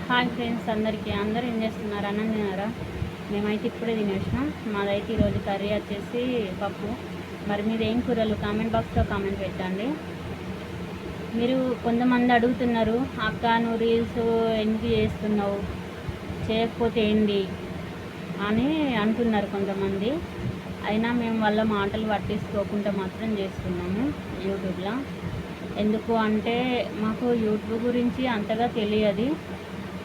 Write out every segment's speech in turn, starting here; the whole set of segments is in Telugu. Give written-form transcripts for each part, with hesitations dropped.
హాయ్ ఫ్రెండ్స్, అందరూ ఏం చేస్తున్నారు? అన్నం తిన్నారా? మేమైతే ఇప్పుడే తినేసినాం. మాదైతే ఈరోజు కర్రీ వచ్చేసి పప్పు. మరి మీరు ఏం కూరలు కామెంట్ బాక్స్లో కామెంట్ పెట్టండి. మీరు కొంతమంది అడుగుతున్నారు, అక్క నువ్వు రీల్స్ ఎందుకు చేస్తున్నావు, చేయకపోతే ఏంటి అని అంటున్నారు కొంతమంది. అయినా మేము వాళ్ళ మాటలు పట్టించుకోకుండా మాత్రం చేస్తున్నాము యూట్యూబ్లో. ఎందుకు అంటే మాకు యూట్యూబ్ గురించి అంతగా తెలియదు.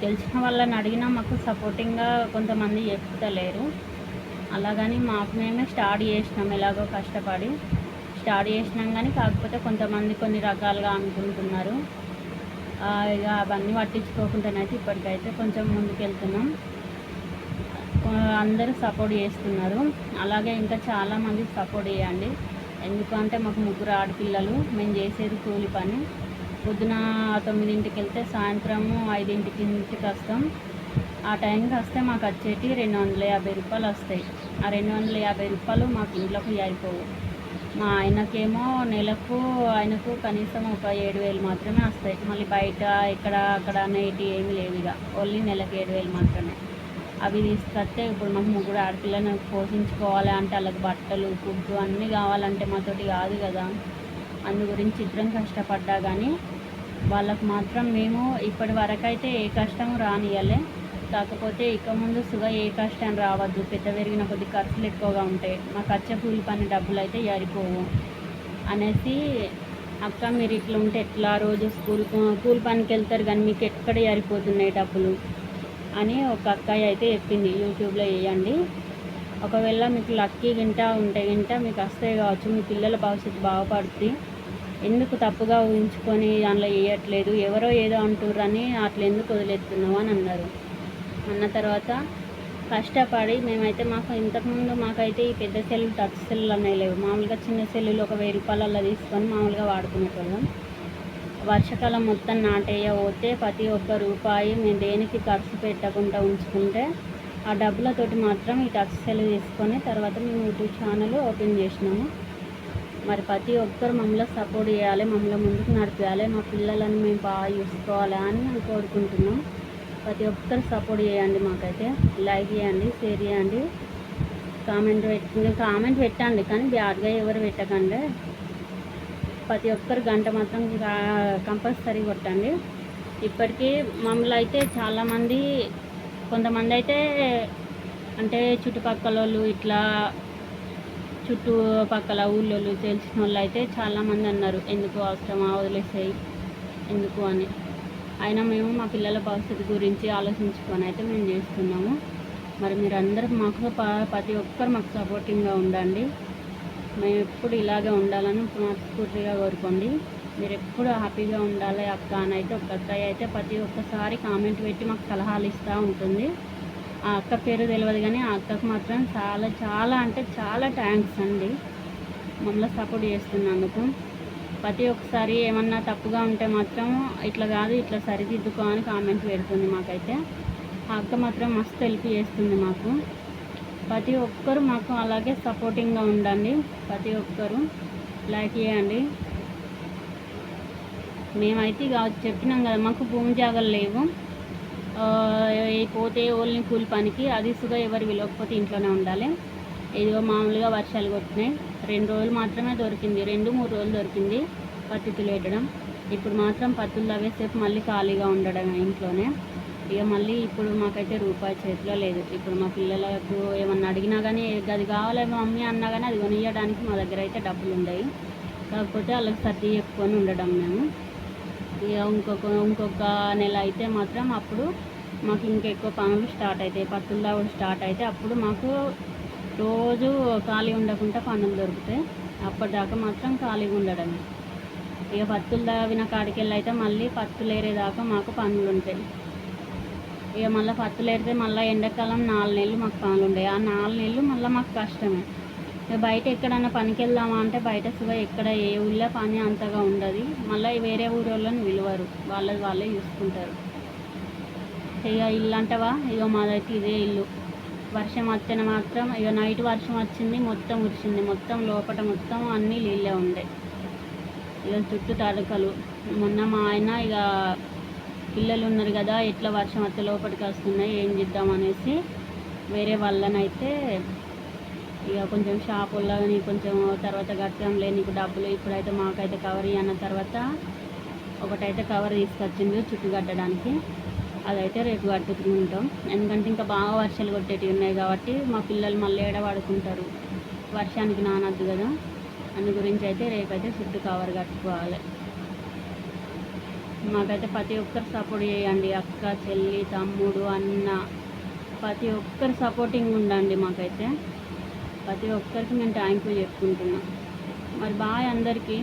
తెలిసిన వాళ్ళని అడిగినా మాకు సపోర్టింగ్గా కొంతమంది చెప్తలేరు. అలాగని మాకు మేమే స్టార్ట్ చేసినాం, ఎలాగో కష్టపడి స్టార్ట్ చేసినాం. కానీ కాకపోతే కొంతమంది కొన్ని రకాలుగా అనుకుంటున్నారు. ఇక అవన్నీ పట్టించుకోకుండానైతే ఇప్పటికైతే కొంచెం ముందుకెళ్తున్నాం. అందరూ సపోర్ట్ చేస్తున్నారు. అలాగే ఇంకా చాలామంది సపోర్ట్ చేయండి. ఎందుకంటే మాకు 3 ఆడపిల్లలు, మేము చేసేది కూలి పని. పొద్దున 9ంటికి వెళ్తే సాయంత్రం 5ంటికి ఇంటికి వస్తాం. ఆ టైంకి వస్తే మాకు వచ్చేటి 250 రూపాయలు వస్తాయి. ఆ 250 రూపాయలు మాకు ఇంట్లోకి అయిపోవు. మా ఆయనకేమో నెలకు ఆయనకు కనీసం ఒక 7,000 మాత్రమే వస్తాయి. మళ్ళీ బయట ఇక్కడ అక్కడ అనేటి ఏమి లేవు. ఇక ఓన్లీ నెలకు 7,000 మాత్రమే. అవి తీసుకొస్తే ఇప్పుడు మాకు 3 ఆడపిల్లను పోషించుకోవాలి అంటే వాళ్ళకి బట్టలు ఫుడ్ అన్నీ కావాలంటే మాతోటి కాదు కదా. అందు గురించి ఇద్దరం కష్టపడ్డా కానీ వాళ్ళకు మాత్రం మేము ఇప్పటి వరకైతే ఏ కష్టం రానియలే. కాకపోతే ఇక ముందు ఏ కష్టం రావద్దు, పెద్ద పెరిగిన కొద్ది ఖర్చులు ఎక్కువగా ఉంటాయి, మాకు వచ్చే కూలి పని డబ్బులు అయితే సరిపోవు అనేసి, అక్క మీరు ఇట్లా ఉంటే ఎట్లా, రోజు కూలి పనికి వెళ్తారు కానీ మీకు ఎక్కడ సరిపోతున్నాయి డబ్బులు అని ఒక అక్కయ్య అయితే చెప్పింది. యూట్యూబ్లో వేయండి, ఒకవేళ మీకు లక్కీ ఉంటే మీకు వస్తాయి కావచ్చు, మీ పిల్లల భవిష్యత్తు బాగుపడుతుంది, ఎందుకు తప్పుగా ఊహించుకొని దానిలో వేయట్లేదు, ఎవరో ఏదో అంటుర్రని అట్లా ఎందుకు వదిలేస్తున్నావు అని అన్నారు. అన్న తర్వాత కష్టపడి మేమైతే ఇంతకుముందు మాకైతే ఈ పెద్ద సెల్లు టచ్ సెల్లు అనేవి లేవు. మామూలుగా చిన్న సెల్లులు ఒక 1000 రూపాయలలో తీసుకొని మామూలుగా వాడుకునేటోళ్ళం. వర్షాకాలం మొత్తం నాటేయబోతే ప్రతి ఒక్క రూపాయి మేము దేనికి ఖర్చు పెట్టకుండా ఉంచుకుంటే ఆ డబ్బులతోటి మాత్రం ఈ టచ్ సెల్ తీసుకొని తర్వాత మేము యూట్యూబ్ ఛానల్ ఓపెన్ చేసినాము. మరి ప్రతి ఒక్కరు మమ్మల్ని సపోర్ట్ చేయాలి, మమ్మల్ని ముందుకు నడిపించాలి, మా పిల్లలను మేము బాగా చూసుకోవాలి అని మేము కోరుకుంటున్నాం. ప్రతి ఒక్కరు సపోర్ట్ చేయండి, మాకైతే లైక్ చేయండి, షేర్ చేయండి, కామెంట్ పెట్టండి. కానీ బ్యాడ్గా ఎవరు పెట్టకండి. ప్రతి ఒక్కరు గంట మాత్రం కంపల్సరీ కొట్టండి. ఇప్పటికీ మమ్మల్ని అయితే చాలామంది, కొంతమంది అయితే అంటే చుట్టుపక్కల వాళ్ళు, ఇట్లా చుట్టుపక్కల ఊళ్ళో తెలిసిన వాళ్ళు అయితే చాలామంది అన్నారు, ఎందుకు అవసరమా వదిలేసాయి ఎందుకు అని. అయినా మేము మా పిల్లల భవిష్యత్తు గురించి ఆలోచించుకొని అయితే మేము చేస్తున్నాము. మరి మీరందరూ మాకు ప్రతి ఒక్కరు మాకు సపోర్టింగ్గా ఉండండి. మేము ఎప్పుడు ఇలాగే ఉండాలని మనస్ఫూర్తిగా కోరుకోండి. మీరు ఎప్పుడు హ్యాపీగా ఉండాలి అక్క అని అయితే ఒక అక్కయ్య అయితే ప్రతి ఒక్కసారి కామెంట్ పెట్టి మాకు సలహాలు ఇస్తూ ఉంటుంది. ఆ అక్క పేరు తెలియదు కానీ ఆ అక్కకు మాత్రం చాలా చాలా అంటే చాలా థ్యాంక్స్ అండి, మమ్మల్ని సపోర్ట్ చేస్తున్నందుకు. ప్రతి ఒక్కసారి ఏమన్నా తప్పుగా ఉంటే మాత్రం ఇట్లా కాదు ఇట్లా సరిదిద్దుకో అని కామెంట్ పెడుతుంది మాకైతే. ఆ అక్క మాత్రం మస్తు హెల్ప్ చేస్తుంది మాకు. ప్రతి ఒక్కరు మాకు అలాగే సపోర్టింగ్గా ఉండండి. ప్రతి ఒక్కరు లైక్ చేయండి. మేమైతే ఇక చెప్పినాం కదా, మాకు భూమి జాగాలు లేవు, పోతే ఓన్లీ కూలి పనికి, అది ఎవరు విలవకపోతే ఇంట్లోనే ఉండాలి. ఏదో మామూలుగా వర్షాలు కొట్టినాయి, 2 రోజులు మాత్రమే దొరికింది, 2-3 రోజులు దొరికింది పత్తులు పెట్టడం. ఇప్పుడు మాత్రం పత్తులు తవ్వేసేపు మళ్ళీ ఖాళీగా ఉండడం ఇంట్లోనే. ఇక మళ్ళీ ఇప్పుడు మాకైతే రూపాయి చేతిలో లేదు. ఇప్పుడు మా పిల్లలకు ఏమన్నా అడిగినా కానీ అది కావాలి మమ్మీ అన్నా కానీ అది కొనియడానికి మా దగ్గర అయితే డబ్బులు ఉండవు. కాకపోతే వాళ్ళకి సర్ది చెప్పుకొని ఉండడం మేము. ఇక ఇంకొక నెల అయితే మాత్రం అప్పుడు మాకు ఇంకెక్కువ పనులు స్టార్ట్ అవుతాయి, పత్తుల్లో కూడా స్టార్ట్ అయితే అప్పుడు మాకు రోజు ఖాళీ ఉండకుండా పనులు దొరుకుతాయి. అప్పటిదాకా మాత్రం ఖాళీగా ఉండడమే. ఇక పత్తులు దావిన కాడికెళ్ళి అయితే మళ్ళీ పత్తులు ఏరేదాకా మాకు పనులు ఉంటాయి. ఇక మళ్ళీ పత్తులు ఏరితే మళ్ళీ ఎండాకాలం 4 నెలలు మాకు పనులు ఉంటాయి. ఆ 4 నెలలు మళ్ళీ మాకు కష్టమే. ఇక బయట ఎక్కడన్నా పనికి వెళ్దామా అంటే బయట ఎక్కడ ఏ ఊళ్ళో పని అంతగా ఉండదు. మళ్ళీ వేరే ఊరోళ్ళని విలువరు, వాళ్ళే చూసుకుంటారు. ఇక ఇల్లు అంటవా, ఇక మాదైతే ఇదే ఇల్లు. వర్షం వచ్చిన మాత్రం ఇక నైట్ వర్షం వచ్చింది, మొత్తం ఉరిచింది, మొత్తం లోపల మొత్తం అన్నీ నీళ్ళే ఉండే. ఇక చుట్టూ తడకలు. మొన్న మా ఆయన ఇక పిల్లలు ఉన్నారు కదా, ఎట్లా వర్షం వస్తే లోపలికి వస్తున్నాయి, ఏం చేద్దాం అనేసి వేరే వాళ్ళనైతే ఇక కొంచెం షాప్ వాళ్ళని కొంచెం తర్వాత కట్టంలే నీకు డబ్బులు, ఇప్పుడైతే మాకైతే కవర్ అన్న తర్వాత ఒకటైతే కవర్ తీసుకొచ్చింది చుట్టు కట్టడానికి. అదైతే రేపు కట్టుకుంటాం, ఎందుకంటే ఇంకా బాగా వర్షాలు కొట్టేటివి ఉన్నాయి కాబట్టి మా పిల్లలు మళ్ళీ ఏడ పడుకుంటారు, వర్షానికి నానద్దు కదా. అందు గురించి అయితే రేపైతే చుట్టూ కవర్ కట్టుకోవాలి. మాకైతే ప్రతి ఒక్కరు సపోర్ట్ చేయండి, అక్క, చెల్లి, తమ్ముడు, అన్న, ప్రతి ఒక్కరు సపోర్టింగ్ ఉండండి. మాకైతే ప్రతి ఒక్కరికి మేము థ్యాంక్ యూ చెప్పుకుంటున్నాం. మరి బాయ్ అందరికీ.